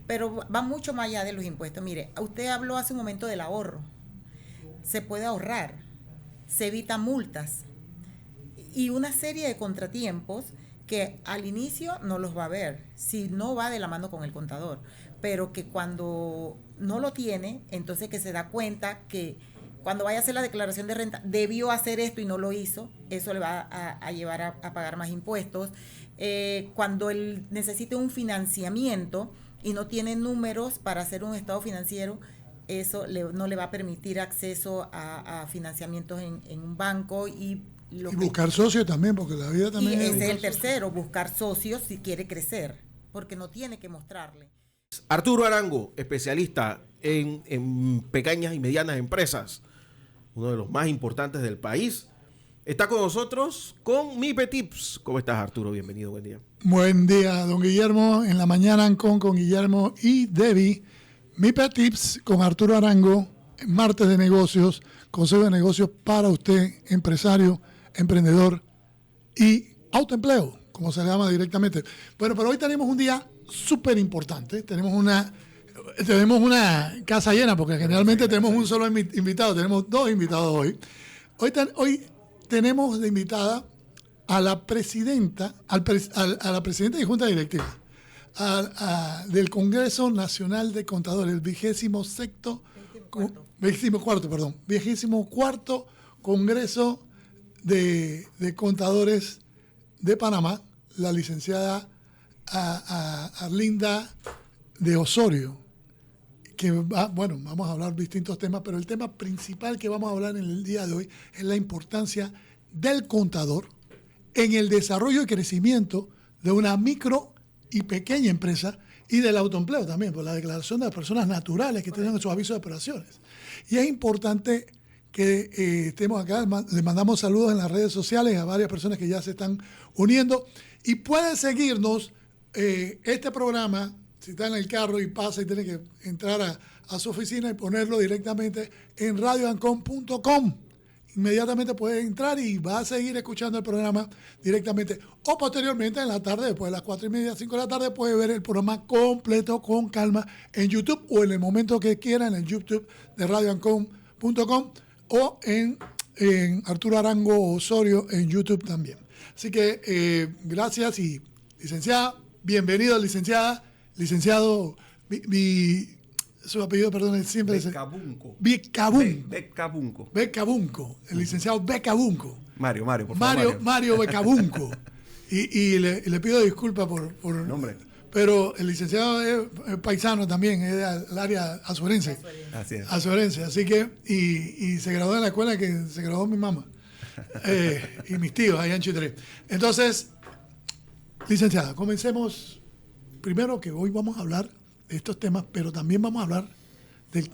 pero va mucho más allá de los impuestos. Mire, usted habló hace un momento del ahorro. Se puede ahorrar, se evitan multas y una serie de contratiempos que al inicio no los va a ver si no va de la mano con el contador, pero que cuando no lo tiene, entonces que se da cuenta que cuando vaya a hacer la declaración de renta debió hacer esto y no lo hizo, eso le va a llevar a pagar más impuestos. Cuando él necesite un financiamiento y no tiene números para hacer un estado financiero, eso no le va a permitir acceso a financiamientos en un banco y buscar socios también, porque la vida también y es ese es el tercero, buscar socios si quiere crecer, porque no tiene que mostrarle. Arturo Arango, especialista en pequeñas y medianas empresas, uno de los más importantes del país, está con nosotros con MIPE Tips. ¿Cómo estás, Arturo? Bienvenido, buen día. Buen día, don Guillermo. En la mañana con Guillermo y Debbie. MIPE Tips con Arturo Arango, martes de negocios, consejo de negocios para usted, empresario, emprendedor y autoempleo, como se llama directamente. Bueno, pero hoy tenemos un día súper importante. Tenemos una casa llena, porque generalmente tenemos un solo invitado. Tenemos dos invitados hoy. Hoy tenemos de invitada a la presidenta, a la presidenta de Junta Directiva del Congreso Nacional de Contadores, el 24º Congreso de Contadores de Panamá, la licenciada Arlinda de Osorio, que vamos a hablar distintos temas, pero el tema principal que vamos a hablar en el día de hoy es la importancia del contador en el desarrollo y crecimiento de una micro y pequeña empresa y del autoempleo también, por la declaración de las personas naturales que tienen sus avisos de operaciones. Y es importante que estemos acá. Le mandamos saludos en las redes sociales a varias personas que ya se están uniendo y pueden seguirnos este programa. Si está en el carro y pasa y tiene que entrar a su oficina y ponerlo directamente en radioancon.com. Inmediatamente puede entrar y va a seguir escuchando el programa directamente. O posteriormente en la tarde, después de las 4:30, 5 de la tarde, puede ver el programa completo con calma en YouTube o en el momento que quiera en el YouTube de radioancon.com o en Arturo Arango Osorio en YouTube también. Así que gracias y licenciada, bienvenida licenciada. Licenciado, su apellido, perdón, siempre es Becabunco, el licenciado Becabunco. Mario, por favor. Mario Becabunco. y le pido disculpas por nombre. Pero el licenciado es paisano también, es del área azuerense. Así es. Azuerense, así que, y se graduó en la escuela que se graduó mi mamá. Y mis tíos allá en Chitré. Entonces, licenciada, comencemos. Primero que hoy vamos a hablar de estos temas, pero también vamos a hablar del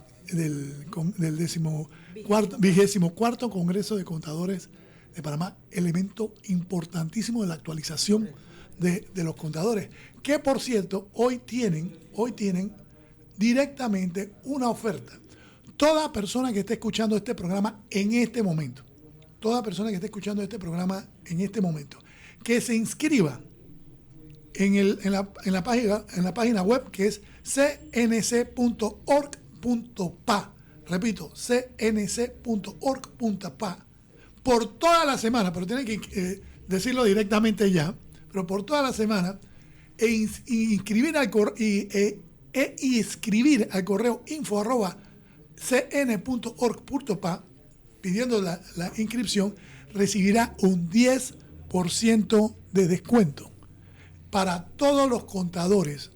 24º Congreso de Contadores de Panamá, elemento importantísimo de la actualización de los contadores, que por cierto, hoy tienen directamente una oferta. Toda persona que esté escuchando este programa en este momento, que se inscriba en la página web que es cnc.org.pa. Repito, cnc.org.pa. Por toda la semana, pero tienen que decirlo directamente ya, pero por toda la semana, inscribir al correo info@cn.org.pa pidiendo la inscripción, recibirá un 10% de descuento para todos los contadores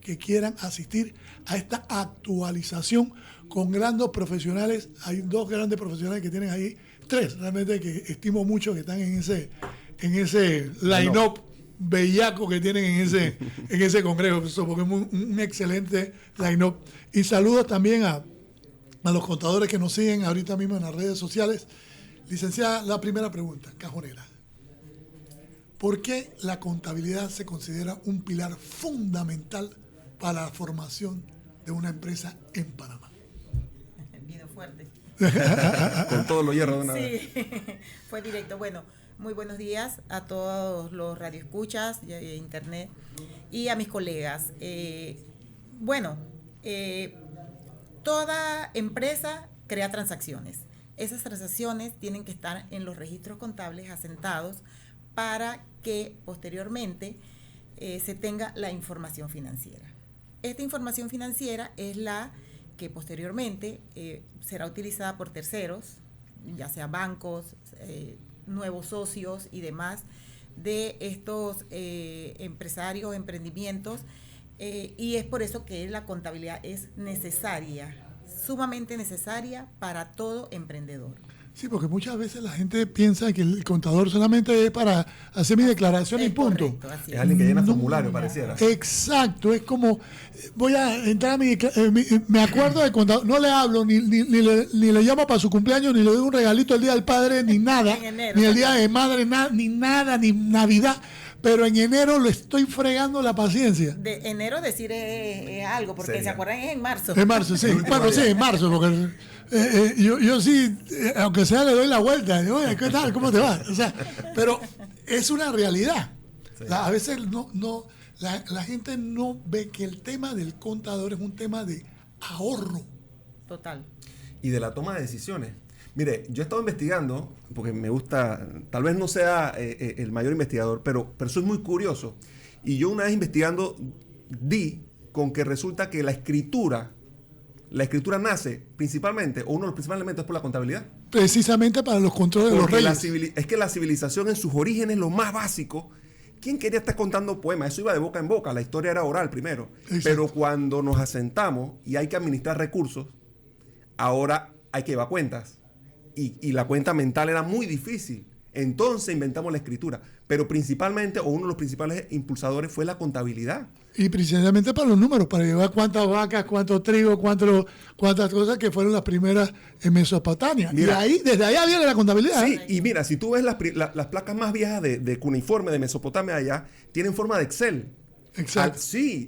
que quieran asistir a esta actualización con grandes profesionales. Hay dos grandes profesionales que tienen ahí, tres realmente que estimo mucho que están en ese line-up bellaco que tienen en ese congreso, porque es un excelente line-up. Y saludos también a los contadores que nos siguen ahorita mismo en las redes sociales. Licenciada, la primera pregunta, cajonera. ¿Por qué la contabilidad se considera un pilar fundamental para la formación de una empresa en Panamá? Vino fuerte. Con todos los hierros de una vez. Sí, fue directo. Bueno, Muy buenos días a todos los radioescuchas de internet y a mis colegas. Toda empresa crea transacciones. Esas transacciones tienen que estar en los registros contables asentados para que posteriormente se tenga la información financiera. Esta información financiera es la que posteriormente será utilizada por terceros, ya sea bancos, nuevos socios y demás de estos empresarios, emprendimientos, y es por eso que la contabilidad es necesaria, sumamente necesaria para todo emprendedor. Sí, porque muchas veces la gente piensa que el contador solamente es para hacer mi declaración y punto. Correcto, es alguien que llena formulario, pareciera. Exacto, es como, voy a entrar a me acuerdo del contador, no le hablo, ni le llamo para su cumpleaños, ni le doy un regalito el Día del Padre, ni nada, enero, ni el Día de Madre, ni nada, ni Navidad. Pero en enero le estoy fregando la paciencia. De enero decir es algo, porque ¿sería? ¿Se acuerdan? Es en marzo. En marzo, sí. Bueno, sí, en marzo, porque yo sí, aunque sea le doy la vuelta. Oye, ¿qué tal? ¿Cómo te va? O sea, pero es una realidad. Sí. A veces la gente no ve que el tema del contador es un tema de ahorro. Total. Y de la toma de decisiones. Mire, yo he estado investigando, porque me gusta, tal vez no sea el mayor investigador, pero soy muy curioso. Y yo una vez investigando di con que resulta que la escritura nace principalmente, o uno de los principales elementos es por la contabilidad. Precisamente para los controles porque de los reyes. Es que la civilización en sus orígenes, lo más básico, ¿quién quería estar contando poemas? Eso iba de boca en boca, la historia era oral primero. Exacto. Pero cuando nos asentamos y hay que administrar recursos, ahora hay que llevar cuentas. Y la cuenta mental era muy difícil. Entonces inventamos la escritura. Pero principalmente, o uno de los principales impulsadores fue la contabilidad. Y precisamente para los números, para llevar cuántas vacas, cuánto trigo, cuántas cosas que fueron las primeras en Mesopotamia. Mira, y desde allá viene la contabilidad. Sí, y mira, si tú ves las placas más viejas de cuneiforme de Mesopotamia allá, tienen forma de Excel. Exacto.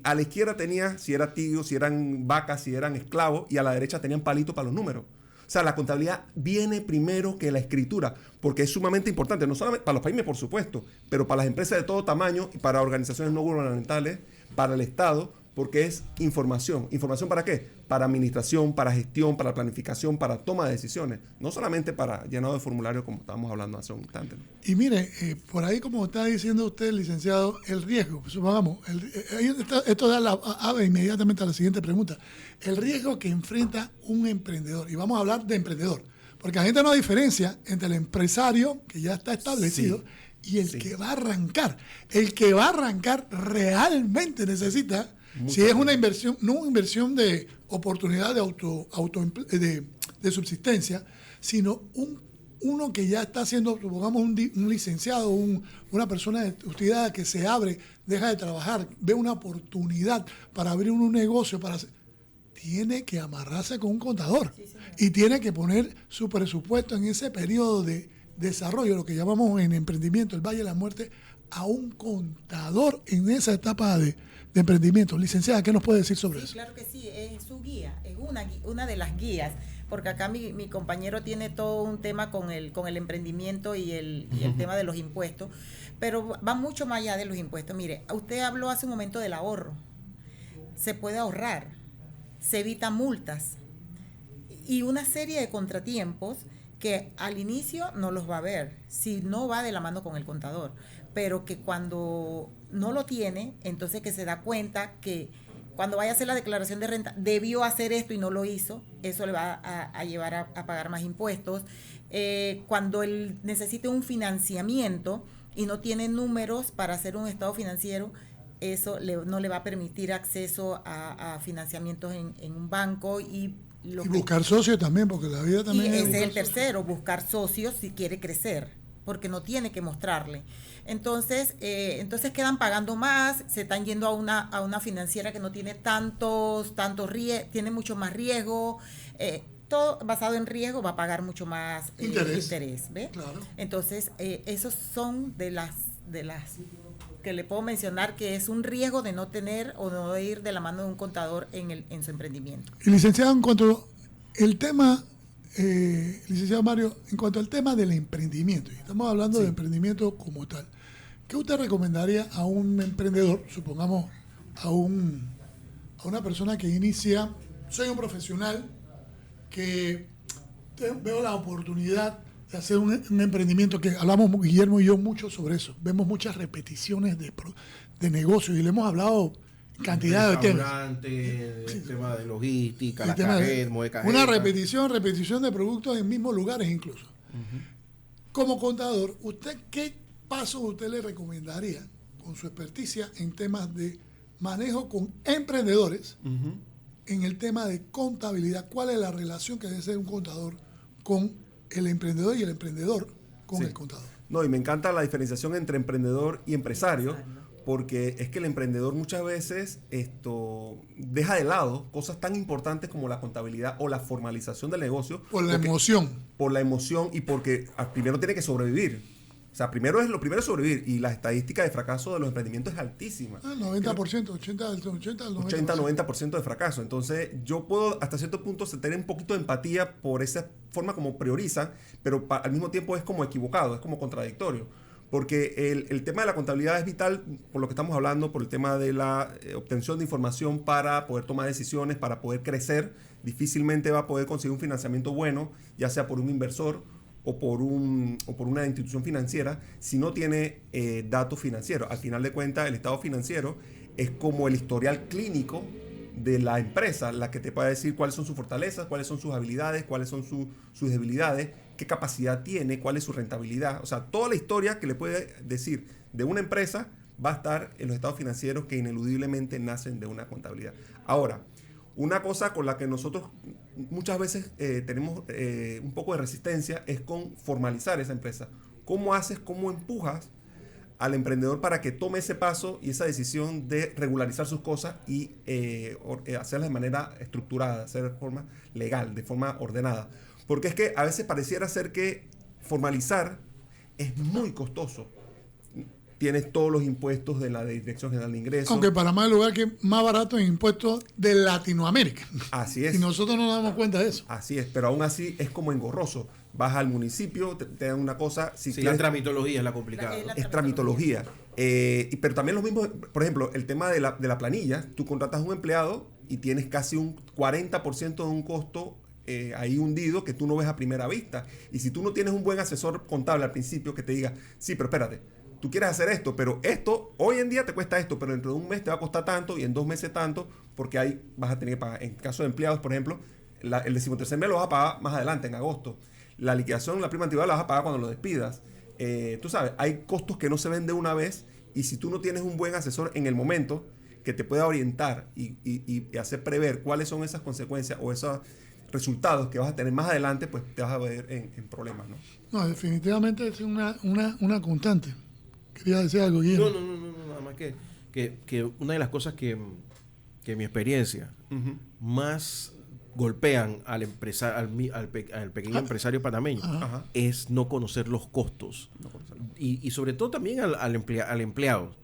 A la izquierda tenía si era tío, si eran vacas, si eran esclavos, y a la derecha tenían palitos para los números. O sea, la contabilidad viene primero que la escritura, porque es sumamente importante, no solamente para los países, por supuesto, pero para las empresas de todo tamaño y para organizaciones no gubernamentales, para el Estado, porque es información. ¿Información para qué? Para administración, para gestión, para planificación, para toma de decisiones. No solamente para llenado de formularios como estábamos hablando hace un instante. Y mire, por ahí como está diciendo usted, licenciado, el riesgo, supongamos, esto abre inmediatamente a la siguiente pregunta. El riesgo que enfrenta un emprendedor, y vamos a hablar de emprendedor, porque la gente no diferencia entre el empresario, que ya está establecido, y el que va a arrancar. El que va a arrancar realmente necesita... Si es una inversión, no una inversión de oportunidad de subsistencia, sino uno que ya está haciendo, supongamos, un licenciado, una persona estudiada que se abre, deja de trabajar, ve una oportunidad para abrir un negocio, tiene que amarrarse con un contador y tiene que poner su presupuesto en ese periodo de desarrollo, lo que llamamos en emprendimiento, el Valle de la Muerte, a un contador en esa etapa de emprendimiento. Licenciada, ¿qué nos puede decir sobre eso? Claro que sí, es su guía, es una de las guías, porque acá mi compañero tiene todo un tema con el emprendimiento y el tema de los impuestos, pero va mucho más allá de los impuestos. Mire, usted habló hace un momento del ahorro. Se puede ahorrar, se evitan multas y una serie de contratiempos que al inicio no los va a ver si no va de la mano con el contador, pero que cuando no lo tiene, entonces que se da cuenta que cuando vaya a hacer la declaración de renta debió hacer esto y no lo hizo, eso le va a llevar a pagar más impuestos. Cuando él necesite un financiamiento y no tiene números para hacer un estado financiero, eso no le va a permitir acceso a financiamientos en un banco y buscar socios también, porque la vida también es el tercero, buscar socios si quiere crecer, porque no tiene que mostrarle. Entonces quedan pagando más, se están yendo a una financiera que no tiene tantos riesgos, tiene mucho más riesgo, todo basado en riesgo, va a pagar mucho más interés, ¿ve? Claro. Entonces, esos son de las que le puedo mencionar que es un riesgo de no tener o no ir de la mano de un contador en su emprendimiento. Y licenciado, en cuanto el tema licenciado Mario, en cuanto al tema del emprendimiento, y estamos hablando de emprendimiento como tal, ¿qué usted recomendaría a un emprendedor, supongamos a una persona que inicia, soy un profesional que veo la oportunidad de hacer un emprendimiento, que hablamos Guillermo y yo mucho sobre eso, vemos muchas repeticiones de negocios y le hemos hablado cantidad de temas. El tema de logística, la cajeta, una repetición de productos en mismos lugares incluso. Como contador, ¿usted qué pasos usted le recomendaría con su experticia en temas de manejo con emprendedores en el tema de contabilidad? ¿Cuál es la relación que debe ser un contador con el emprendedor y el emprendedor con el contador? No, y me encanta la diferenciación entre emprendedor y empresario, porque es que el emprendedor muchas veces deja de lado cosas tan importantes como la contabilidad o la formalización del negocio. Por la emoción. Por la emoción y porque primero tiene que sobrevivir. O sea, lo primero es sobrevivir, y la estadística de fracaso de los emprendimientos es altísima. El 90%, 80 al 90% de fracaso. Entonces, yo puedo hasta cierto punto tener un poquito de empatía por esa forma como priorizan, pero al mismo tiempo es como equivocado, es como contradictorio. Porque el tema de la contabilidad es vital por lo que estamos hablando, por el tema de la obtención de información para poder tomar decisiones, para poder crecer. Difícilmente va a poder conseguir un financiamiento bueno, ya sea por un inversor o por una institución financiera, si no tiene datos financieros. Al final de cuentas, el estado financiero es como el historial clínico de la empresa, la que te puede decir cuáles son sus fortalezas, cuáles son sus habilidades, cuáles son sus debilidades, qué capacidad tiene, cuál es su rentabilidad. O sea, toda la historia que le puede decir de una empresa va a estar en los estados financieros que ineludiblemente nacen de una contabilidad. Ahora, una cosa con la que nosotros muchas veces tenemos un poco de resistencia es con formalizar esa empresa. ¿Cómo haces, cómo empujas al emprendedor para que tome ese paso y esa decisión de regularizar sus cosas y hacerlas de manera estructurada, hacer de forma legal, de forma ordenada? Porque es que a veces pareciera ser que formalizar es muy costoso. Tienes todos los impuestos de la Dirección General de Ingresos. Aunque Panamá es el lugar que más barato en impuestos de Latinoamérica. Así es. Y nosotros no nos damos cuenta de eso. Así es, pero aún así es como engorroso. Vas al municipio, te dan una cosa... la tramitología es la complicada. Es tramitología. Pero también los mismos, por ejemplo, el tema de la planilla. Tú contratas a un empleado y tienes casi un 40% de un costo ahí hundido que tú no ves a primera vista. Y si tú no tienes un buen asesor contable al principio que te diga, sí, pero espérate, tú quieres hacer esto, pero esto hoy en día te cuesta esto, pero dentro de un mes te va a costar tanto y en 2 meses tanto, porque ahí vas a tener que pagar. En caso de empleados, por ejemplo, el 13º mes lo vas a pagar más adelante, en agosto. La liquidación, la prima antigüedad la vas a pagar cuando lo despidas. Tú sabes, hay costos que no se ven de una vez, y si tú no tienes un buen asesor en el momento que te pueda orientar y hacer prever cuáles son esas consecuencias o esos resultados que vas a tener más adelante, pues te vas a ver en problemas, ¿no? No, definitivamente es una constante. Quería decir algo, Guillermo. No, nada más que una de las cosas que mi experiencia más golpean al pequeño empresario panameño es no conocer los costos. Y sobre todo también al empleado.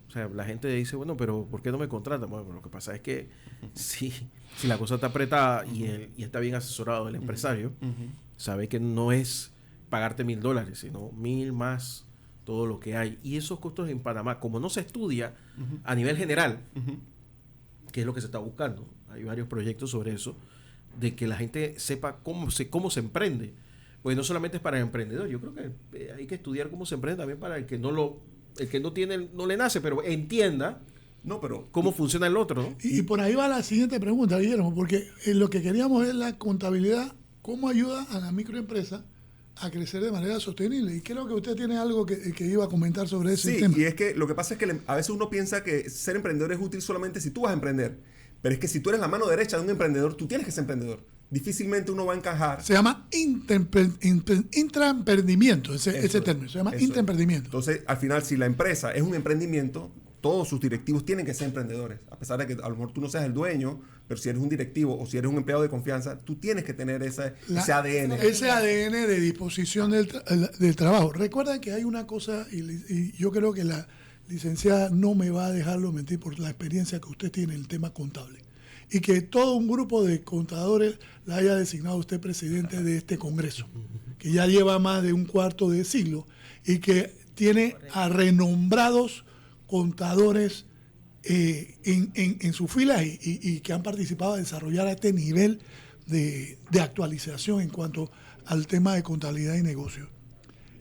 O sea, la gente dice, bueno, pero ¿por qué no me contratan? Bueno, lo que pasa es que si la cosa está apretada y está bien asesorado el empresario, sabe que no es pagarte $1,000, sino 1,000 más todo lo que hay. Y esos costos en Panamá, como no se estudia a nivel general, que es lo que se está buscando, hay varios proyectos sobre eso, de que la gente sepa cómo se emprende. Pues no solamente es para el emprendedor, yo creo que hay que estudiar cómo se emprende también para el que no le nace, pero entienda cómo funciona el otro, ¿no? Y por ahí va la siguiente pregunta, Guillermo, porque lo que queríamos es la contabilidad, cómo ayuda a la microempresa a crecer de manera sostenible. Y creo que usted tiene algo que iba a comentar sobre ese tema. Sí, y es que lo que pasa es que a veces uno piensa que ser emprendedor es útil solamente si tú vas a emprender. Pero es que si tú eres la mano derecha de un emprendedor, tú tienes que ser emprendedor. Difícilmente uno va a encajar. Se llama intraemprendimiento, ese término. Se llama intraemprendimiento. Entonces, al final, si la empresa es un emprendimiento, todos sus directivos tienen que ser emprendedores. A pesar de que a lo mejor tú no seas el dueño, pero si eres un directivo o si eres un empleado de confianza, tú tienes que tener ese ADN. Ese ADN de disposición del trabajo. Recuerda que hay una cosa, y yo creo que la licenciada no me va a dejarlo mentir por la experiencia que usted tiene en el tema contable. y que todo un grupo de contadores la haya designado usted presidente de este Congreso, que ya lleva más de un cuarto de siglo y que tiene a renombrados contadores en sus filas y que han participado a desarrollar este nivel de actualización en cuanto al tema de contabilidad y negocios.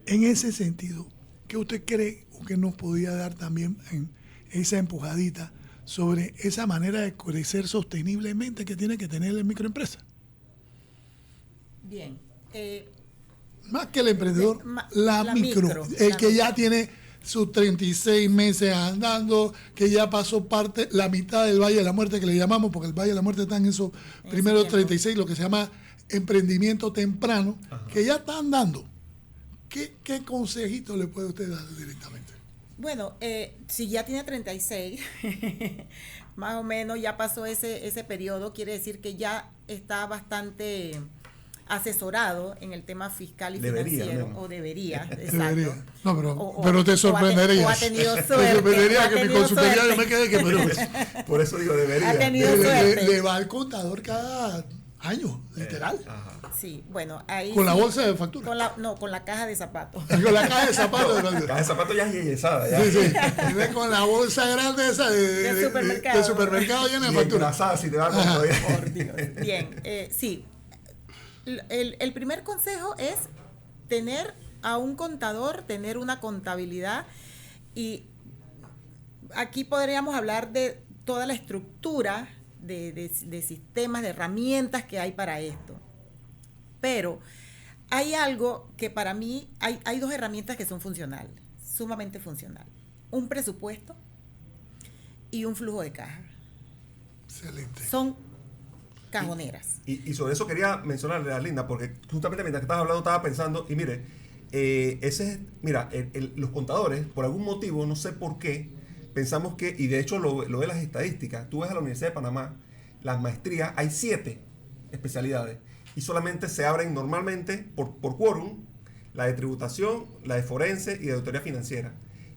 En ese sentido, ¿qué usted cree o qué nos podía dar también en esa empujadita sobre esa manera de crecer sosteniblemente que tiene que tener la microempresa? Bien. Más que el emprendedor, la micro, el que ya tiene sus 36 meses andando, que ya pasó la mitad del Valle de la Muerte, que le llamamos, porque el Valle de la Muerte está en esos primeros 36, lo que se llama emprendimiento temprano, que ya está andando. ¿Qué consejito le puede usted dar directamente? Bueno, si ya tiene 36, más o menos ya pasó ese periodo, quiere decir que ya está bastante asesorado en el tema fiscal y financiero, o debería, exacto. Debería. No, pero te sorprendería. O ha tenido suerte. Te sorprendería que mi consultoría yo me quede que por eso digo debería. Ha tenido suerte. Le va al contador cada año, literal. Sí, bueno, ahí con la bolsa de factura. Con la caja de zapatos. Con la caja de zapatos. La caja de zapatos ya es yeyesada. Sí. Con la bolsa grande esa de supermercado. De supermercado llena de factura. Si te va a Por Dios. Bien, sí. El primer consejo es tener a un contador, tener una contabilidad, y aquí podríamos hablar de toda la estructura de sistemas, de herramientas que hay para esto. Pero hay algo que para mí, hay dos herramientas que son funcionales, sumamente funcionales. Un presupuesto y un flujo de caja. Excelente. Son cajoneras. Y sobre eso quería mencionarle a Linda, porque justamente mientras que estabas hablando estaba pensando, y mire, los contadores, por algún motivo, no sé por qué, pensamos que, y de hecho lo de las estadísticas, tú ves a la Universidad de Panamá, las maestrías, hay 7 especialidades, y solamente se abren normalmente por quórum la de tributación, la de forense y de auditoría financiera.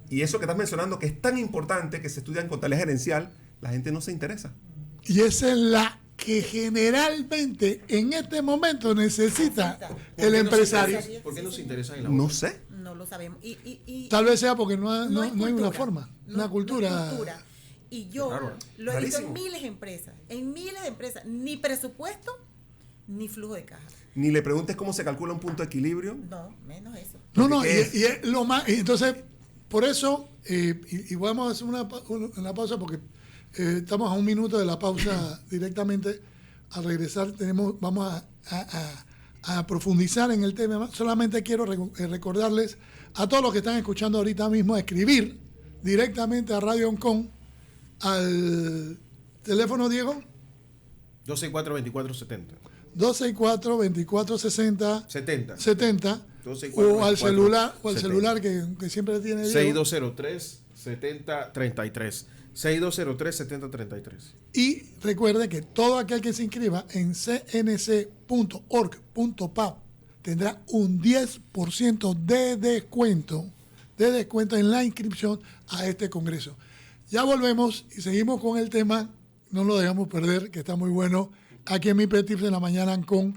Y eso que estás mencionando, que es tan importante que se estudia en contabilidad gerencial, la gente no se interesa. Y esa es la que generalmente en este momento necesita el empresario. ¿Por qué no se interesa en la No otra? sé. No lo sabemos. Tal vez sea porque no hay cultura, una forma, una cultura. No hay cultura. Y yo lo he visto en Rarísimo. miles de empresas, ni presupuesto, ni flujo de caja. Ni le preguntes cómo se calcula un punto de equilibrio. No, menos eso. No, y es lo más. Y entonces, por eso, y vamos a hacer una pausa porque estamos a un minuto de la pausa directamente. Al regresar vamos a profundizar en el tema. Solamente quiero recordarles a todos los que están escuchando ahorita mismo a escribir directamente a Radio Oncon al teléfono, Diego. 264-2470. 264-2460 70. o al celular que siempre tiene Diego. 6203-7033. 6203-7033. Y recuerden que todo aquel que se inscriba en cnc.org.pap tendrá un 10% de descuento en la inscripción a este congreso. Ya volvemos y seguimos con el tema, no lo dejamos perder, que está muy bueno, aquí en Mi Tips en la mañana con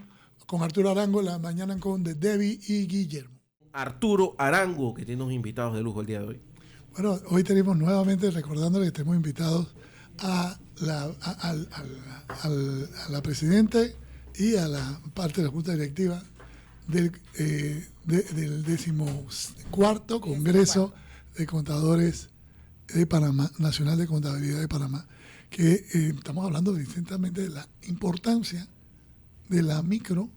Arturo Arango, la mañana con de Debbie y Guillermo. Arturo Arango, que tiene unos invitados de lujo el día de hoy. Bueno, hoy tenemos nuevamente, recordándole que tenemos invitados a la presidente y a la parte de la Junta Directiva del 14º Congreso de Contadores de Panamá, Nacional de Contabilidad de Panamá, que estamos hablando distintivamente de la importancia de la micro,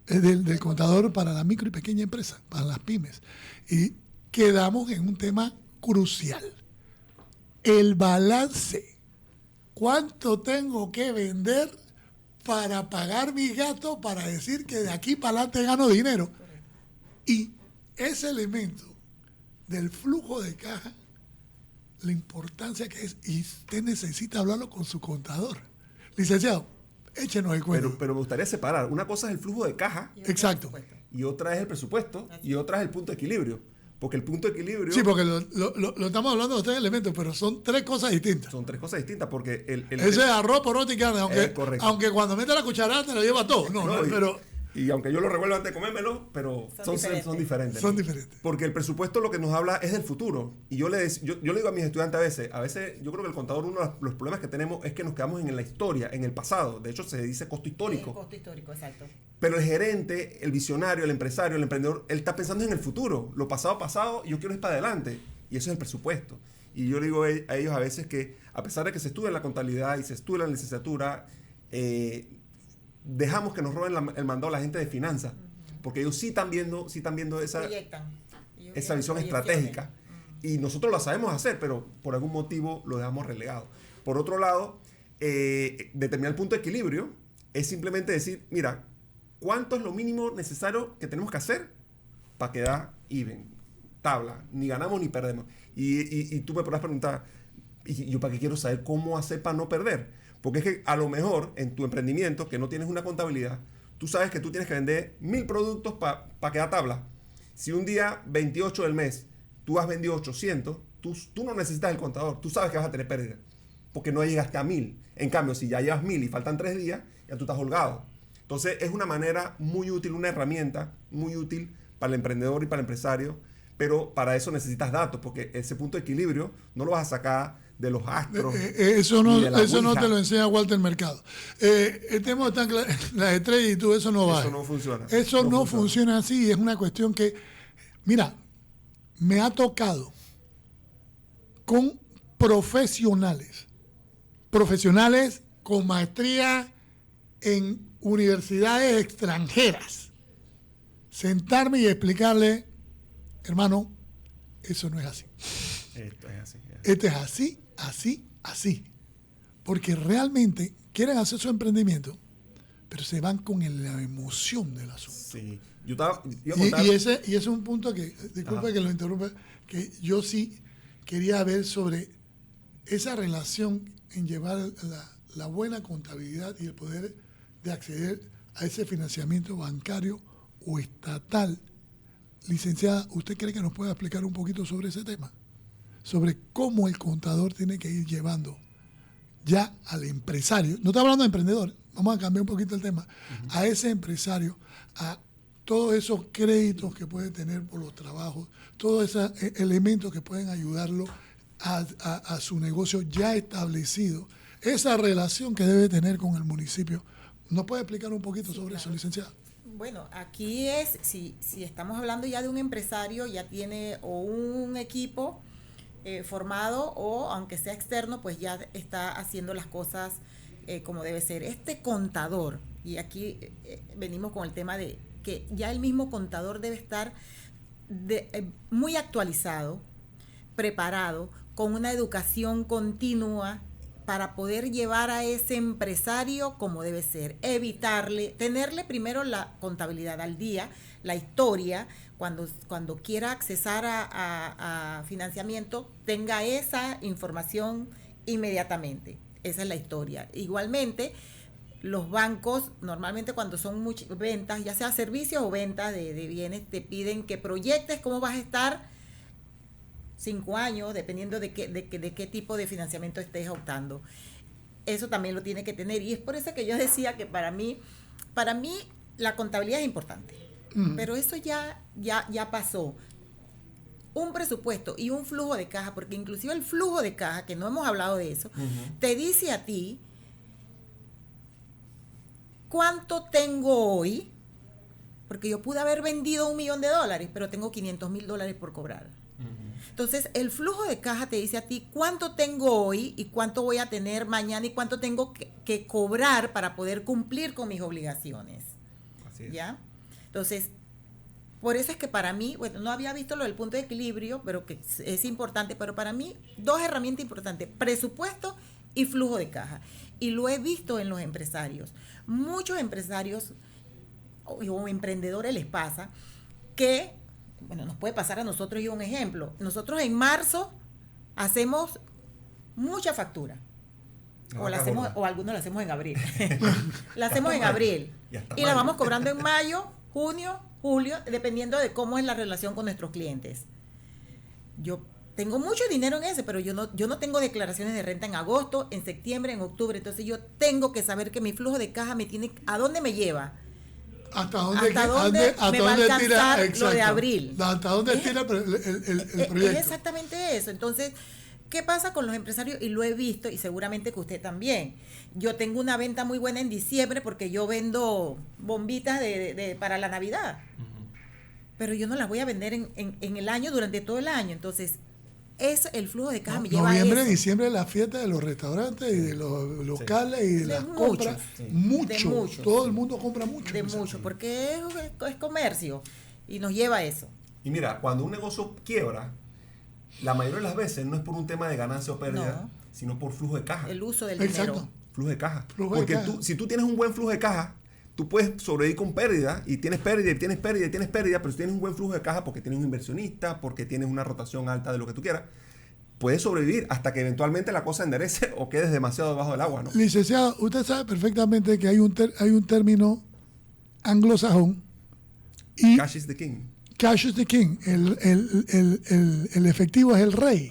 del contador para la micro y pequeña empresa, para las pymes. Y quedamos en un tema crucial. El balance. ¿Cuánto tengo que vender para pagar mis gastos para decir que de aquí para adelante gano dinero? Y ese elemento del flujo de caja, la importancia que es, y usted necesita hablarlo con su contador. Licenciado, échenos el cuento. Pero me gustaría separar. Una cosa es el flujo de caja. Exacto. Y otra es el presupuesto. Y otra es el punto de equilibrio. Porque el punto de equilibrio... Sí, porque lo estamos hablando de 3 elementos, pero son 3 cosas distintas. Son 3 cosas distintas, porque... Ese es arroz, poroto y carne, aunque cuando mete la cucharada te lo lleva todo. Y aunque yo lo revuelvo antes de comérmelo, pero son diferentes. Son diferentes. Porque el presupuesto lo que nos habla es del futuro. Y yo le digo a mis estudiantes a veces, yo creo que el contador, uno de los problemas que tenemos es que nos quedamos en la historia, en el pasado. De hecho, se dice costo histórico. Sí, costo histórico, exacto. Pero el gerente, el visionario, el empresario, el emprendedor, él está pensando en el futuro. Lo pasado, y yo quiero ir para adelante. Y eso es el presupuesto. Y yo le digo a ellos a veces que, a pesar de que se estudia la contabilidad y se estudia la licenciatura, dejamos que nos roben el mandado a la gente de finanzas, porque ellos sí están viendo esa visión estratégica, y nosotros la sabemos hacer, pero por algún motivo lo dejamos relegado. Por otro lado, determinar el punto de equilibrio es simplemente decir, mira, ¿cuánto es lo mínimo necesario que tenemos que hacer para quedar even, tabla, ni ganamos ni perdemos? Y tú me podrás preguntar, ¿y yo para qué quiero saber cómo hacer para no perder? Porque es que a lo mejor en tu emprendimiento, que no tienes una contabilidad, tú sabes que tú tienes que vender 1000 productos para quedar tabla. Si un día 28 del mes tú has vendido 800, tú no necesitas el contador, tú sabes que vas a tener pérdida, porque no llegaste a 1000. En cambio, si ya llevas 1000 y faltan 3 días, ya tú estás holgado. Entonces es una manera muy útil, una herramienta muy útil para el emprendedor y para el empresario, pero para eso necesitas datos, porque ese punto de equilibrio no lo vas a sacar de los astros. Eso no te lo enseña Walter Mercado. El tema está claro, las estrellas y todo eso no va. Eso no funciona. Eso no funciona así. Es una cuestión que, mira, me ha tocado con profesionales con maestría en universidades extranjeras, sentarme y explicarle, hermano, eso no es así. Esto es así. Esto es así. Porque realmente quieren hacer su emprendimiento, pero se van con la emoción del asunto. Sí. Y ese es un punto que, disculpa que lo interrumpa, que yo sí quería ver sobre esa relación en llevar la buena contabilidad y el poder de acceder a ese financiamiento bancario o estatal. Licenciada, ¿usted cree que nos puede explicar un poquito sobre ese tema? Sobre cómo el contador tiene que ir llevando ya al empresario, no estoy hablando de emprendedor, vamos a cambiar un poquito el tema, a ese empresario, a todos esos créditos que puede tener por los trabajos, todos esos elementos que pueden ayudarlo a su negocio ya establecido, esa relación que debe tener con el municipio. ¿Nos puede explicar un poquito sobre eso, licenciada? Bueno, aquí es, si estamos hablando ya de un empresario, ya tiene o un equipo formado o aunque sea externo, pues ya está haciendo las cosas como debe ser. Este contador, y aquí venimos con el tema de que ya el mismo contador debe estar muy actualizado, preparado, con una educación continua para poder llevar a ese empresario como debe ser, tenerle primero la contabilidad al día, la historia, cuando quiera accesar a financiamiento, tenga esa información inmediatamente. Esa es la historia. Igualmente, los bancos, normalmente cuando son muchas ventas, ya sea servicios o ventas de bienes, te piden que proyectes cómo vas a estar 5 años, dependiendo de qué tipo de financiamiento estés optando. Eso también lo tiene que tener. Y es por eso que yo decía que para mí la contabilidad es importante. Pero eso ya pasó. Un presupuesto y un flujo de caja, porque inclusive el flujo de caja, que no hemos hablado de eso, te dice a ti cuánto tengo hoy, porque yo pude haber vendido $1,000,000, pero tengo $500,000 por cobrar. Entonces, el flujo de caja te dice a ti cuánto tengo hoy y cuánto voy a tener mañana y cuánto tengo que cobrar para poder cumplir con mis obligaciones. Así es. ¿Ya? Entonces, por eso es que para mí, bueno, no había visto lo del punto de equilibrio, pero que es importante, pero para mí, 2 herramientas importantes, presupuesto y flujo de caja. Y lo he visto en los empresarios. Muchos empresarios o emprendedores les pasa que, bueno, nos puede pasar a nosotros, y un ejemplo, nosotros en marzo hacemos mucha factura. O algunos la hacemos en abril. La hacemos en abril. Y la vamos cobrando en mayo, junio, julio, dependiendo de cómo es la relación con nuestros clientes. Yo tengo mucho dinero en ese, pero yo no tengo declaraciones de renta en agosto, en septiembre, en octubre. Entonces yo tengo que saber que mi flujo de caja ¿a dónde me lleva? ¿Hasta dónde me va a alcanzar lo de abril? ¿Hasta dónde tira el proyecto? Es exactamente eso. Entonces, ¿qué pasa con los empresarios? Y lo he visto, y seguramente que usted también. Yo tengo una venta muy buena en diciembre porque yo vendo bombitas para la Navidad. Pero yo no las voy a vender en el año, durante todo el año. Entonces, el flujo de caja me lleva a eso. Noviembre, diciembre, la fiesta de los restaurantes y de los locales y de las compras. Mucho. Todo el mundo compra mucho. De mucho, porque es comercio y nos lleva a eso. Y mira, cuando un negocio quiebra, la mayoría de las veces no es por un tema de ganancia o pérdida, sino por flujo de caja. El uso del dinero. Flujo de caja. Porque si tú tienes un buen flujo de caja, tú puedes sobrevivir con pérdida, y tienes pérdida, y tienes pérdida, y tienes pérdida, pero si tienes un buen flujo de caja porque tienes un inversionista, porque tienes una rotación alta de lo que tú quieras, puedes sobrevivir hasta que eventualmente la cosa enderece o quedes demasiado debajo del agua, ¿no? Licenciado, usted sabe perfectamente que hay un término anglosajón y Cash is the king. Cash is the king. El efectivo es el rey.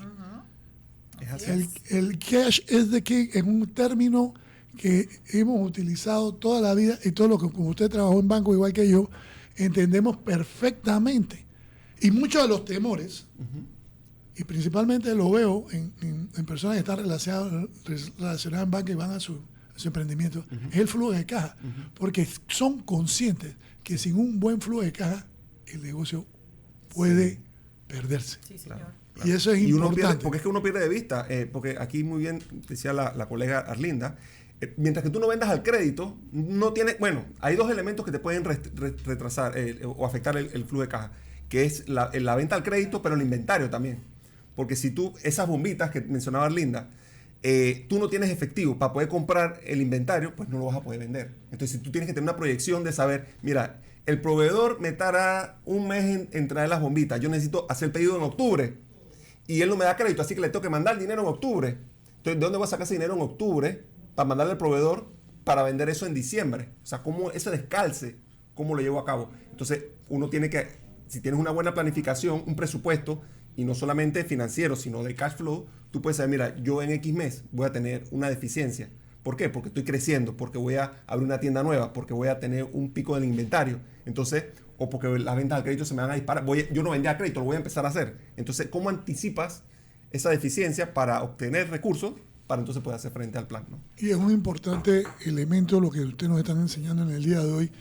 Es así. El cash is the king es un término que hemos utilizado toda la vida, y todo lo que, como usted trabajó en banco igual que yo, entendemos perfectamente. Y muchos de los temores, y principalmente lo veo en personas que están relacionadas en banca y van a su emprendimiento, es el flujo de caja. Porque son conscientes que sin un buen flujo de caja, el negocio puede perderse. Sí, señor. Claro. Y eso es importante. Porque es que uno pierde de vista, porque aquí muy bien decía la colega Arlinda, mientras que tú no vendas al crédito, no tienes, bueno, hay dos elementos que te pueden retrasar o afectar el flujo de caja, que es la venta al crédito, pero el inventario también. Porque si tú, esas bombitas que mencionaba Arlinda, tú no tienes efectivo para poder comprar el inventario, pues no lo vas a poder vender. Entonces tú tienes que tener una proyección de saber, mira, el proveedor me tarda un mes en traer las bombitas, yo necesito hacer el pedido en octubre, y él no me da crédito, así que le tengo que mandar el dinero en octubre. Entonces, ¿de dónde voy a sacar ese dinero en octubre para mandarle al proveedor para vender eso en diciembre? O sea, ¿cómo ese descalce, cómo lo llevo a cabo? Entonces, uno tiene que, si tienes una buena planificación, un presupuesto, y no solamente financiero, sino de cash flow, tú puedes saber, mira, yo en X mes voy a tener una deficiencia. ¿Por qué? Porque estoy creciendo, porque voy a abrir una tienda nueva, porque voy a tener un pico del inventario. Entonces, o porque las ventas al crédito se me van a disparar. Yo no vendía a crédito, lo voy a empezar a hacer. Entonces, ¿cómo anticipas esa deficiencia para obtener recursos para entonces poder hacer frente al plan, ¿no? Y es un importante elemento lo que ustedes nos están enseñando en el día de hoy.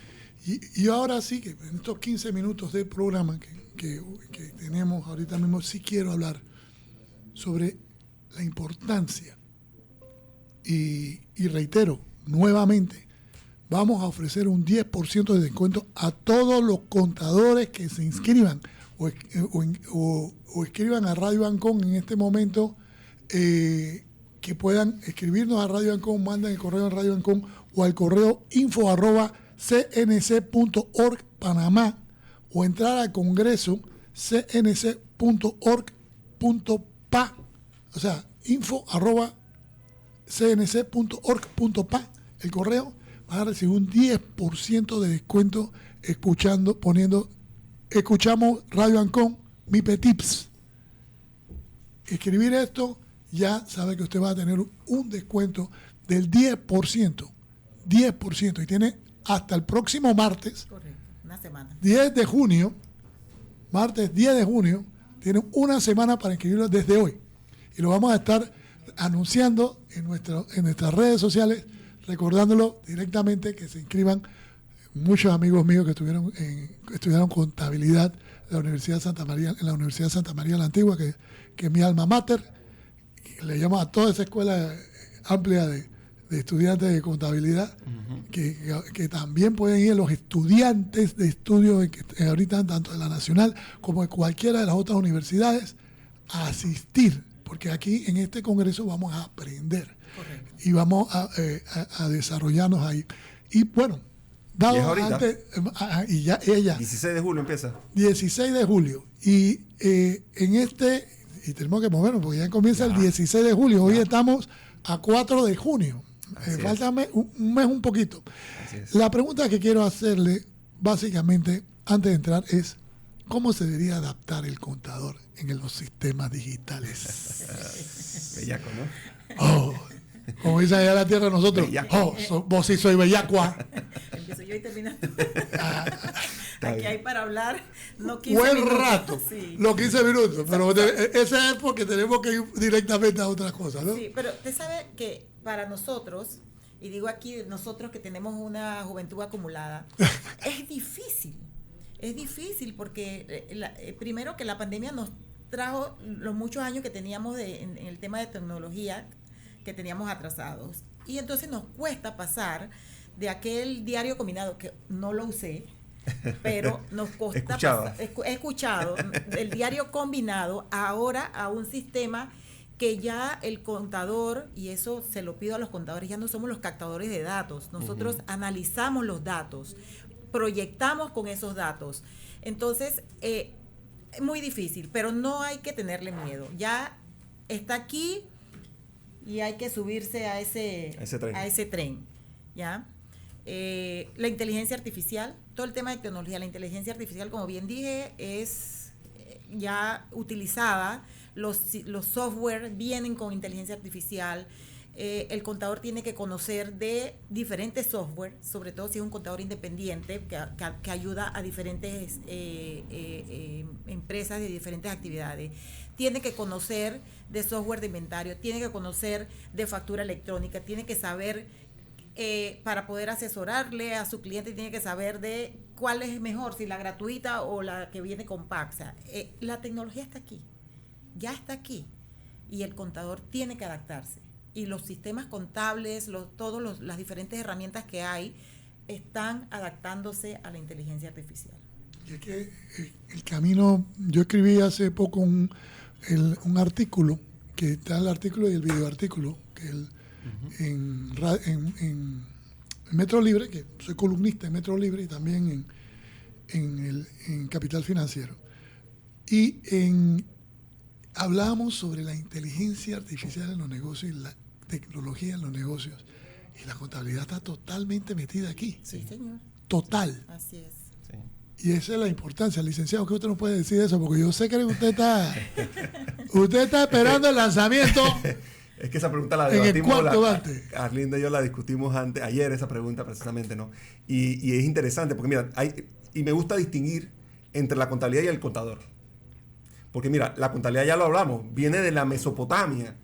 Y ahora sí, que en estos 15 minutos de programa que tenemos ahorita mismo, sí quiero hablar sobre la importancia. Y reitero, nuevamente, vamos a ofrecer un 10% de descuento a todos los contadores que se inscriban o escriban a Radio Ancon en este momento, que puedan escribirnos a Radio Ancon, manden el correo a Radio Ancon o al correo info@cnc.org Panamá, o entrar al congreso cnc.org.pa, o sea, info@cnc.org.pa, el correo. Van a recibir un 10% de descuento escuchamos Radio Ancon, MIPE Tips. Escribir esto, ya sabe que usted va a tener un descuento del 10%, y tiene hasta el próximo martes. Correcto, una semana. 10 de junio, martes 10 de junio, tienen una semana para inscribirlo desde hoy. Y lo vamos a estar anunciando en nuestras redes sociales, recordándolo directamente que se inscriban. Muchos amigos míos que estudiaron contabilidad en la Universidad de Santa María, la Antigua, que es mi alma mater. Le llamo a toda esa escuela amplia de estudiantes de contabilidad, que también pueden ir los estudiantes de estudios que ahorita tanto de la Nacional como de cualquiera de las otras universidades a asistir, porque aquí en este congreso vamos a aprender. Correcto. Y vamos a desarrollarnos ahí. Y bueno, dado antes, y ya 16 de julio empieza. 16 de julio. Y y tenemos que movernos porque ya comienza el 16 de julio. Hoy estamos a 4 de junio. Falta un mes un poquito. La pregunta que quiero hacerle, básicamente, antes de entrar, es: ¿Cómo se debería adaptar el contador en los sistemas digitales? Bellaco, ¿no? Oh, como dicen allá en la tierra nosotros, Bellaco. vos sí soy bellacua. Empiezo yo y termino. Ah, Aquí bien. hay para hablar, no 15 buen minutos. rato, Sí. los 15 minutos, pero ese es porque tenemos que ir directamente a otras cosas, ¿no? Sí, pero usted sabe que para nosotros, y digo aquí nosotros que tenemos una juventud acumulada, es difícil porque primero que la pandemia nos trajo los muchos años que teníamos en el tema de tecnología que teníamos atrasados, y entonces nos cuesta pasar de aquel diario combinado que no lo usé, pero nos cuesta he escuchado el diario combinado ahora a un sistema que ya el contador, y eso se lo pido a los contadores, ya no somos los captadores de datos, nosotros analizamos los datos, proyectamos con esos datos. Entonces, es muy difícil, pero no hay que tenerle miedo. Ya está aquí y hay que subirse a ese tren. ¿Ya? La inteligencia artificial, todo el tema de tecnología, la inteligencia artificial, como bien dije, es ya utilizada. Los software vienen con inteligencia artificial. El contador tiene que conocer de diferentes software, sobre todo si es un contador independiente que ayuda a diferentes empresas de diferentes actividades. Tiene que conocer de software de inventario, tiene que conocer de factura electrónica, tiene que saber para poder asesorarle a su cliente, tiene que saber de cuál es mejor, si la gratuita o la que viene con PAC. O sea, la tecnología está aquí, ya está aquí, y el contador tiene que adaptarse. Y los sistemas contables, las diferentes herramientas que hay, están adaptándose a la inteligencia artificial. Y es que el camino, yo escribí hace poco un artículo, que está el artículo y el videoartículo, que en Metro Libre, que soy columnista en Metro Libre y también en Capital Financiero. Y hablamos sobre la inteligencia artificial en los negocios y la tecnología en los negocios. Y la contabilidad está totalmente metida aquí. Sí, señor. Total. Así es. Y esa es la importancia, licenciado, que usted no puede decir eso, porque yo sé que usted está esperando el lanzamiento. Es que esa pregunta la en debatimos. el cuarto antes. Arlinda y yo la discutimos ayer, esa pregunta precisamente, ¿no? Y es interesante, porque mira, y me gusta distinguir entre la contabilidad y el contador. Porque mira, la contabilidad ya lo hablamos, viene de la Mesopotamia.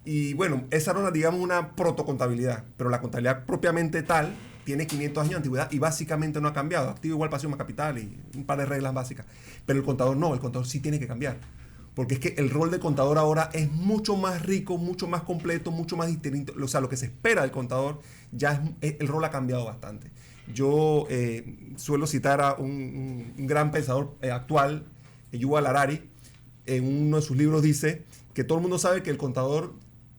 Y bueno, esa era digamos una protocontabilidad, pero la contabilidad propiamente tal tiene 500 años de antigüedad y básicamente no ha cambiado. Activo igual, pasivo más capital y un par de reglas básicas. Pero el contador no, el contador sí tiene que cambiar. Porque es que el rol de contador ahora es mucho más rico, mucho más completo, mucho más distinto. O sea, lo que se espera del contador, el rol ha cambiado bastante. Yo suelo citar a un gran pensador actual, Yuval Harari. En uno de sus libros dice que todo el mundo sabe que el contador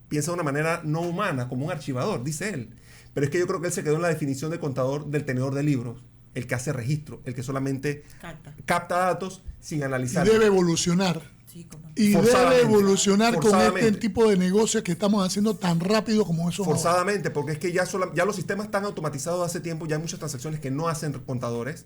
piensa de una manera no humana, como un archivador, dice él. Pero es que yo creo que él se quedó en la definición de contador del tenedor de libros, el que hace registro, el que solamente capta datos sin analizar. Y debe evolucionar. Sí, ¿cómo? Y debe evolucionar con este tipo de negocios que estamos haciendo tan rápido como eso. Forzadamente, porque es que ya los sistemas están automatizados hace tiempo, ya hay muchas transacciones que no hacen contadores,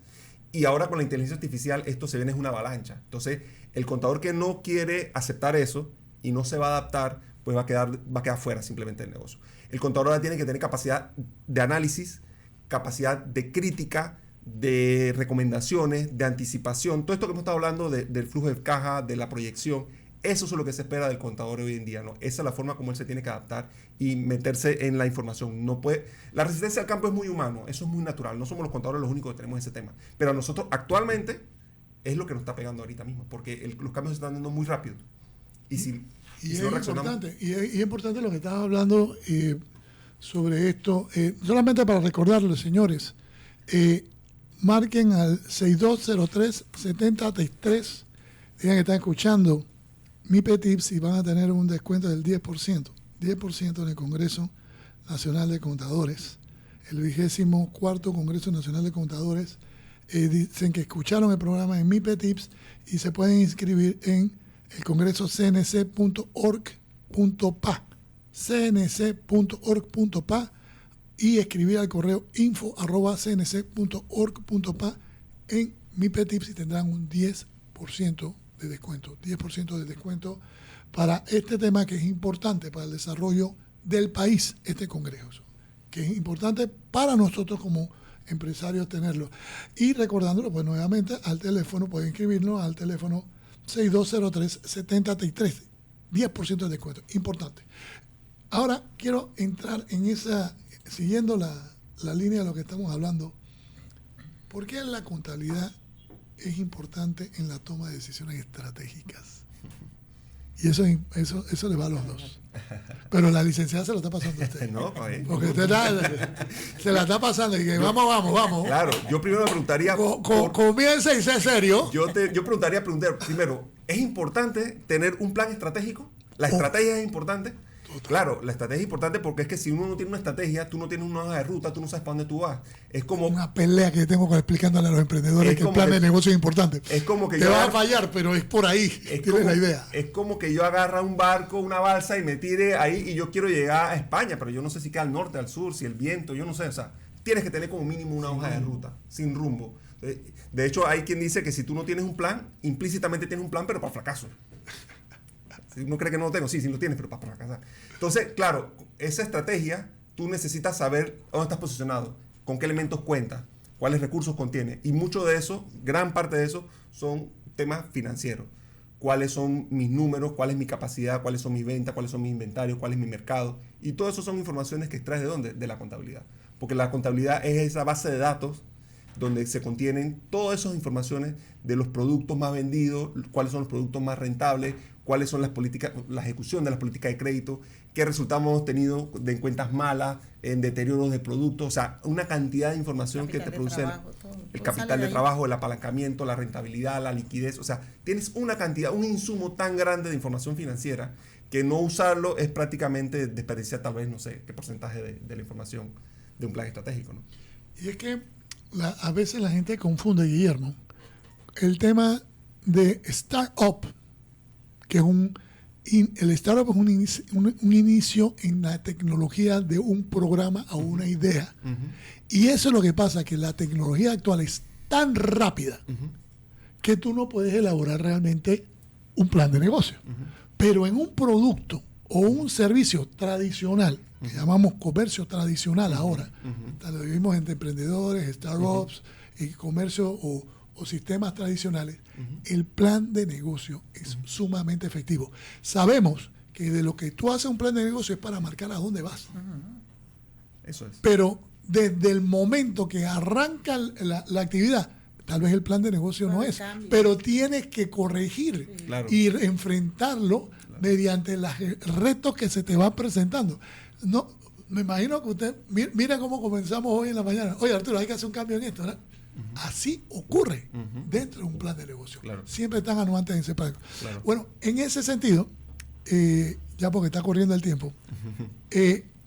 y ahora con la inteligencia artificial esto se viene es una avalancha. Entonces, el contador que no quiere aceptar eso y no se va a adaptar, pues va a quedar fuera simplemente del negocio. El contador ahora tiene que tener capacidad de análisis, capacidad de crítica, de recomendaciones, de anticipación. Todo esto que hemos estado hablando del flujo de caja, de la proyección, eso es lo que se espera del contador hoy en día, ¿no? Esa es la forma como él se tiene que adaptar y meterse en la información. No puede, la resistencia al campo es muy humano, eso es muy natural. No somos los contadores los únicos que tenemos ese tema. Pero a nosotros actualmente es lo que nos está pegando ahorita mismo, porque los cambios se están dando muy rápido. Y es importante, y es importante lo que estaba hablando sobre esto. Solamente para recordarles, señores, marquen al 6203-7033, digan que están escuchando MIPE Tips y van a tener un descuento del 10% en el Congreso Nacional de Contadores, el 24º Congreso Nacional de Contadores. Dicen que escucharon el programa en MIPE Tips y se pueden inscribir en el congreso cnc.org.pa cnc.org.pa y escribir al correo info@cnc.org.pa en MIPE Tips y tendrán un 10% 10% de descuento. 10% de descuento para este tema que es importante para el desarrollo del país, este congreso, que es importante para nosotros como empresarios tenerlo. Y recordándolo, pues nuevamente al teléfono, pueden inscribirnos al teléfono 6203-7033. 10% de descuento, importante. Ahora quiero entrar en esa, siguiendo la línea de lo que estamos hablando. ¿Por qué la contabilidad es importante en la toma de decisiones estratégicas? Y eso le va a los dos. Pero la licenciada se lo está pasando a usted. No, porque usted se la está pasando y que vamos. Claro, yo primero me preguntaría... Comience y sé serio. Yo preguntaría primero, ¿es importante tener un plan estratégico? ¿La estrategia es importante? Total. Claro, la estrategia es importante porque es que si uno no tiene una estrategia, tú no tienes una hoja de ruta, tú no sabes para dónde tú vas. Es como... Una pelea que tengo con explicándole a los emprendedores que el plan de negocio es importante. Es como que te va a fallar, pero es por ahí. Tienes la idea. Es como que yo agarra un barco, una balsa y me tire ahí y yo quiero llegar a España, pero yo no sé si queda al norte, al sur, si el viento, yo no sé. O sea, tienes que tener como mínimo una hoja de ruta, sin rumbo. De hecho, hay quien dice que si tú no tienes un plan, implícitamente tienes un plan, pero para fracaso. Si uno cree que no lo tengo, sí lo tienes, pero para fracasar. Entonces, claro, esa estrategia, tú necesitas saber dónde estás posicionado, con qué elementos cuentas, cuáles recursos contiene. Y mucho de eso, gran parte de eso, son temas financieros. Cuáles son mis números, cuál es mi capacidad, cuáles son mis ventas, cuáles son mis inventarios, cuál es mi mercado. Y todo eso son informaciones que extraes ¿de dónde? De la contabilidad. Porque la contabilidad es esa base de datos donde se contienen todas esas informaciones de los productos más vendidos, cuáles son los productos más rentables, cuáles son las políticas, la ejecución de las políticas de crédito, qué resultados hemos tenido en cuentas malas, en deterioros de productos, o sea, una cantidad de información que te produce el capital de trabajo, el apalancamiento, la rentabilidad, la liquidez, o sea, tienes una cantidad, un insumo tan grande de información financiera que no usarlo es prácticamente desperdiciar tal vez, no sé, qué porcentaje de la información de un plan estratégico, ¿no? Y es que a veces la gente confunde, Guillermo, el tema de startup, que es el startup es un inicio en la tecnología de un programa o una idea. Y eso es lo que pasa, que la tecnología actual es tan rápida que tú no puedes elaborar realmente un plan de negocio. Pero en un producto o un servicio tradicional, que llamamos comercio tradicional ahora, lo vivimos entre emprendedores, startups, y comercio o sistemas tradicionales, el plan de negocio es sumamente efectivo. Sabemos que de lo que tú haces un plan de negocio es para marcar a dónde vas. Eso es. Pero desde el momento que arranca la actividad, tal vez el plan de negocio no es, pero tienes que corregir y enfrentarlo mediante los retos que se te van presentando. No, me imagino que usted, mira cómo comenzamos hoy en la mañana. Oye, Arturo, hay que hacer un cambio en esto, ¿no? Así ocurre dentro de un plan de negocio. Siempre están anuantes en ese plan. Bueno, en ese sentido, ya porque está corriendo el tiempo,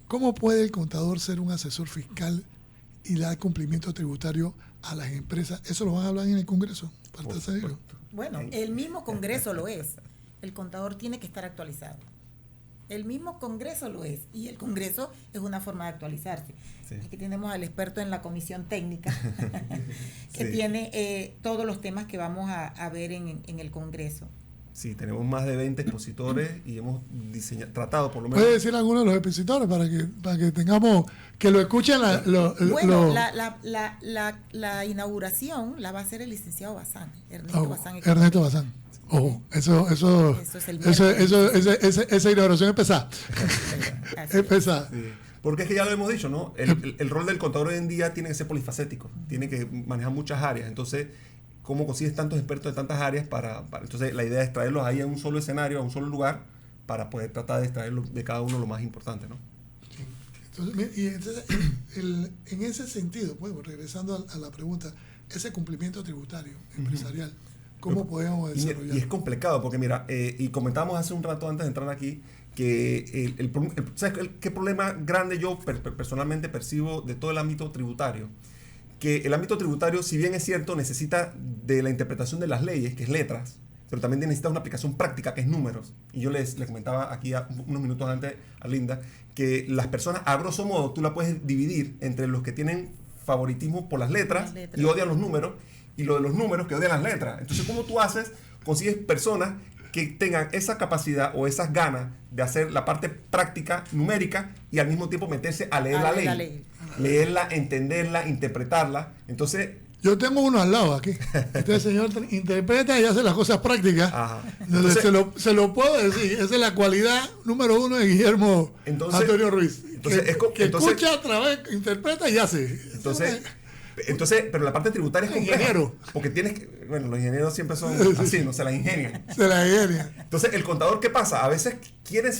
¿cómo puede el contador ser un asesor fiscal y dar cumplimiento tributario a las empresas? ¿Eso lo van a hablar en el Congreso? Bueno, el mismo Congreso lo es. El contador tiene que estar actualizado. El mismo Congreso lo es. Y el Congreso es una forma de actualizarse. Aquí tenemos al experto en la comisión técnica que tiene todos los temas que vamos a ver en el Congreso. Sí, tenemos más de 20 expositores y hemos tratado por lo menos... ¿Puede decir alguno de los expositores para que tengamos, que lo escuchen? La inauguración la va a hacer el licenciado Bazán, Ernesto Bazán. Ojo, esa inauguración es pesada. Es pesada. Sí. Porque es que ya lo hemos dicho, ¿no? El rol del contador hoy en día tiene que ser polifacético, tiene que manejar muchas áreas. Entonces, ¿cómo consigues tantos expertos de tantas áreas entonces la idea es traerlos ahí a un solo escenario, a un solo lugar, para poder tratar de extraerlos de cada uno lo más importante, ¿no? Entonces, en ese sentido, bueno, regresando a la pregunta, ese cumplimiento tributario empresarial, ¿cómo podemos desarrollar? Y es complicado, porque mira, y comentábamos hace un rato antes de entrar aquí, que ¿sabes qué problema grande yo personalmente percibo de todo el ámbito tributario? Que el ámbito tributario, si bien es cierto, necesita de la interpretación de las leyes, que es letras, pero también necesita una aplicación práctica, que es números. Y yo les comentaba aquí unos minutos antes a Linda, que las personas, a grosso modo, tú la puedes dividir entre los que tienen favoritismo por las letras y odian los números, y lo de los números que odian las letras. Entonces, ¿cómo tú haces? Consigues personas que tengan esa capacidad o esas ganas de hacer la parte práctica, numérica, y al mismo tiempo meterse a leer la ley. Leerla, entenderla, interpretarla. Entonces... Yo tengo uno al lado aquí. Este señor interpreta y hace las cosas prácticas. Entonces, se lo puedo decir. Esa es la cualidad número 1 de Guillermo Antonio Ruiz. Entonces, escucha a través, interpreta y hace. Entonces, pero la parte tributaria es compleja. Ingeniero. Porque tienes que... Bueno, los ingenieros siempre son así, no se la ingenian. Entonces, el contador, ¿qué pasa? A veces queremos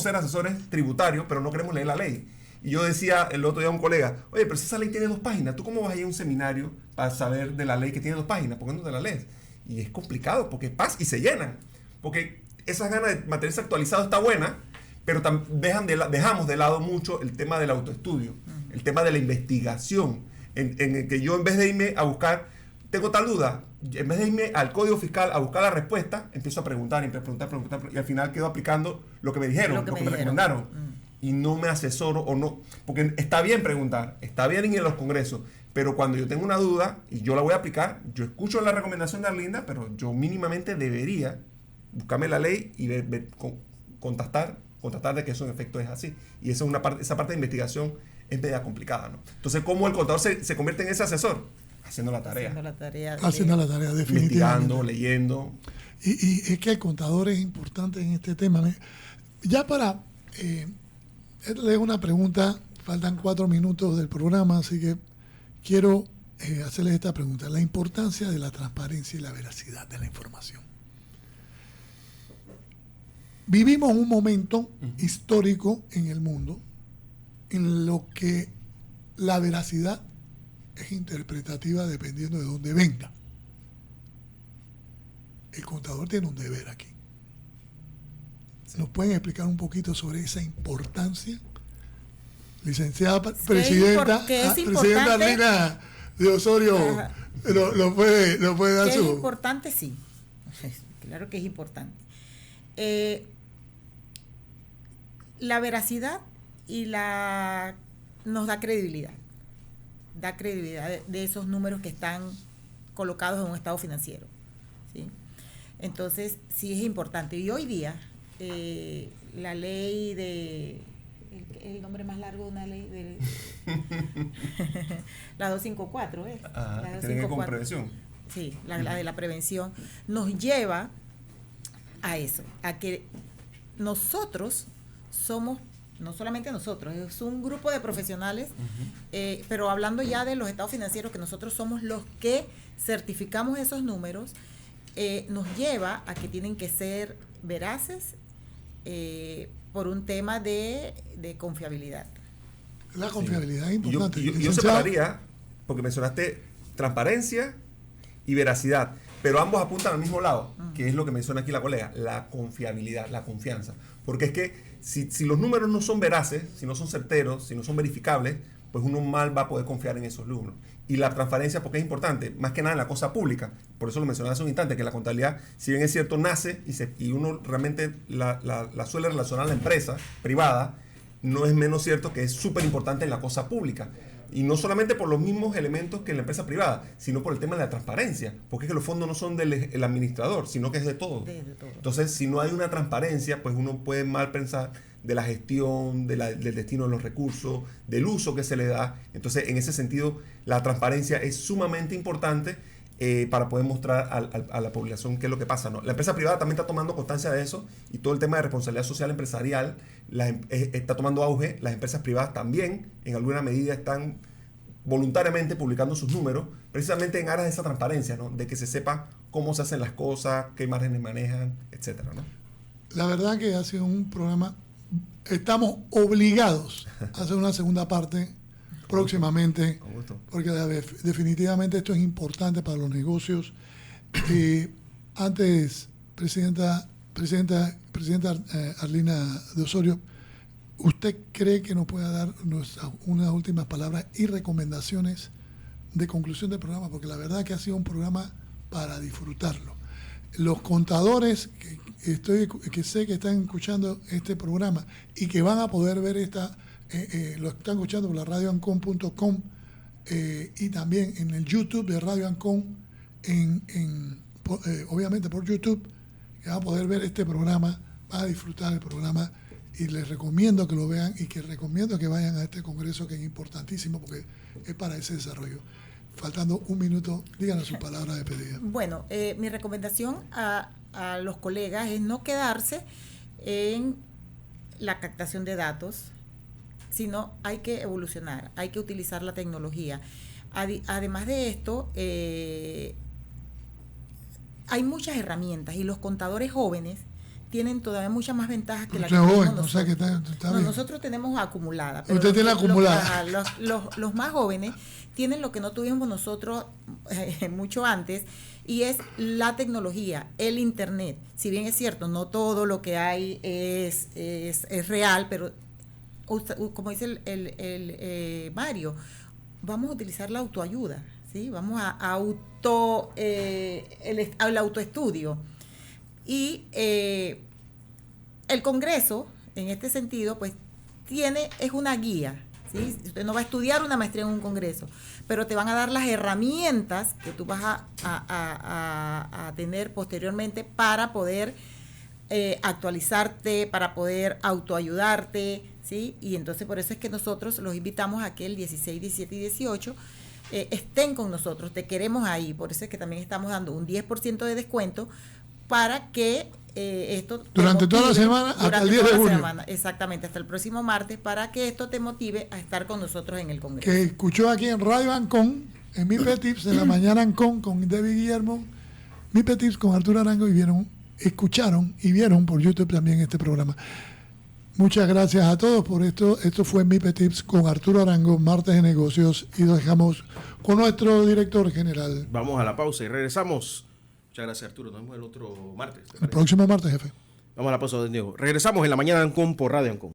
ser asesores tributarios, pero no queremos leer la ley. Y yo decía el otro día a un colega, oye, pero si esa ley tiene 2 páginas, ¿tú cómo vas a ir a un seminario para saber de la ley que tiene 2 páginas? ¿Por qué no te la lees? Y es complicado, porque pasa y se llenan. Porque esas ganas de mantenerse actualizado está buena, pero dejamos de lado mucho el tema del autoestudio, el tema de la investigación, en el que yo, en vez de irme a buscar, tengo tal duda, en vez de irme al Código Fiscal a buscar la respuesta, empiezo a preguntar, y al final quedo aplicando lo que me dijeron, lo que me recomendaron. Y no me asesoro o no, porque está bien preguntar, está bien ir a los congresos, pero cuando yo tengo una duda y yo la voy a aplicar, yo escucho la recomendación de Arlinda, pero yo mínimamente debería buscarme la ley y contestar de que eso en efecto es así. Y esa parte de investigación es media complicada, ¿no? Entonces, ¿cómo el contador se convierte en ese asesor? Haciendo la tarea. Haciendo la tarea, definitivamente. Investigando, leyendo. Y es que el contador es importante en este tema. Ya para... le una pregunta, faltan 4 minutos del programa, así que quiero hacerles esta pregunta. La importancia de la transparencia y la veracidad de la información. Vivimos un momento histórico en el mundo en lo que la veracidad es interpretativa dependiendo de dónde venga. El contador tiene un deber aquí. ¿Nos pueden explicar un poquito sobre esa importancia? Licenciada presidenta Arlina de Osorio, lo puede dar ¿Es su... importante? Sí. Claro que es importante. La veracidad nos da credibilidad. Da credibilidad de esos números que están colocados en un estado financiero, ¿sí? Entonces, sí es importante. Y hoy día... la ley de... El nombre más largo de una ley de... la 254, ¿eh? La 254. Con prevención. Sí, la de la prevención, nos lleva a eso, a que nosotros somos, no solamente nosotros, es un grupo de profesionales, pero hablando ya de los estados financieros, que nosotros somos los que certificamos esos números, nos lleva a que tienen que ser veraces, por un tema de confiabilidad. La confiabilidad es importante. Yo separaría, porque mencionaste transparencia y veracidad, pero ambos apuntan al mismo lado, que es lo que menciona aquí la colega, la confiabilidad, la confianza. Porque es que si los números no son veraces, si no son certeros, si no son verificables, pues uno mal va a poder confiar en esos números. Y la transparencia, porque es importante, más que nada en la cosa pública. Por eso lo mencionaba hace un instante, que la contabilidad, si bien es cierto, nace y uno realmente la suele relacionar a la empresa privada, no es menos cierto que es súper importante en la cosa pública. Y no solamente por los mismos elementos que en la empresa privada, sino por el tema de la transparencia. Porque es que los fondos no son del administrador, sino que es de todo. Entonces, si no hay una transparencia, pues uno puede mal pensar de la gestión, del destino de los recursos, del uso que se le da. Entonces, en ese sentido, la transparencia es sumamente importante para poder mostrar a la población qué es lo que pasa, ¿no? La empresa privada también está tomando constancia de eso, y todo el tema de responsabilidad social empresarial está tomando auge. Las empresas privadas también, en alguna medida, están voluntariamente publicando sus números, precisamente en aras de esa transparencia, ¿no? De que se sepa cómo se hacen las cosas, qué márgenes manejan, etcétera, ¿no? La verdad que ha sido un programa. Estamos obligados a hacer una segunda parte próximamente, porque definitivamente esto es importante para los negocios. Antes, presidenta Arlina de Osorio, ¿usted cree que nos pueda dar unas últimas palabras y recomendaciones de conclusión del programa? Porque la verdad que ha sido un programa para disfrutarlo. Los contadores que sé que están escuchando este programa y que van a poder ver lo están escuchando por la radioancon.com y también en el YouTube de Radio Ancon, obviamente por YouTube, que van a poder ver este programa, van a disfrutar del programa y les recomiendo que lo vean y que recomiendo que vayan a este congreso que es importantísimo porque es para ese desarrollo. Faltando un minuto, díganos su palabra de despedida. Bueno, mi recomendación a los colegas es no quedarse en la captación de datos, sino hay que evolucionar, hay que utilizar la tecnología. Además de esto, hay muchas herramientas y los contadores jóvenes tienen todavía muchas más ventajas que la que tenemos nosotros. O sea que está bien. Nosotros tenemos acumulada. Pero usted tiene acumulada. Los más jóvenes tienen lo que no tuvimos nosotros mucho antes, y es la tecnología, el internet. Si bien es cierto, no todo lo que hay es real, pero como dice el Mario, vamos a utilizar la autoayuda, ¿sí? Vamos a el autoestudio. Y el Congreso, en este sentido, pues es una guía, ¿sí? Usted no va a estudiar una maestría en un Congreso, pero te van a dar las herramientas que tú vas a tener posteriormente para poder actualizarte, para poder autoayudarte, ¿sí? Y entonces por eso es que nosotros los invitamos a que el 16, 17 y 18 estén con nosotros, te queremos ahí, por eso es que también estamos dando un 10% de descuento para que esto durante toda la semana hasta el 10 de junio. Exactamente, hasta el próximo martes, para que esto te motive a estar con nosotros en el Congreso. Que escuchó aquí en Radio Ancon, en MIPE Tips, en la mañana Ancon con David Guillermo, MIPE Tips con Arturo Arango, y escucharon y vieron por YouTube también este programa. Muchas gracias a todos por esto. Esto fue MIPE Tips con Arturo Arango, martes de negocios, y lo dejamos con nuestro director general. Vamos a la pausa y regresamos. Muchas gracias, Arturo. Nos vemos el otro martes. El próximo martes, jefe. Vamos a la pausa de nuevo. Regresamos en la mañana Ancon por Radio Ancon.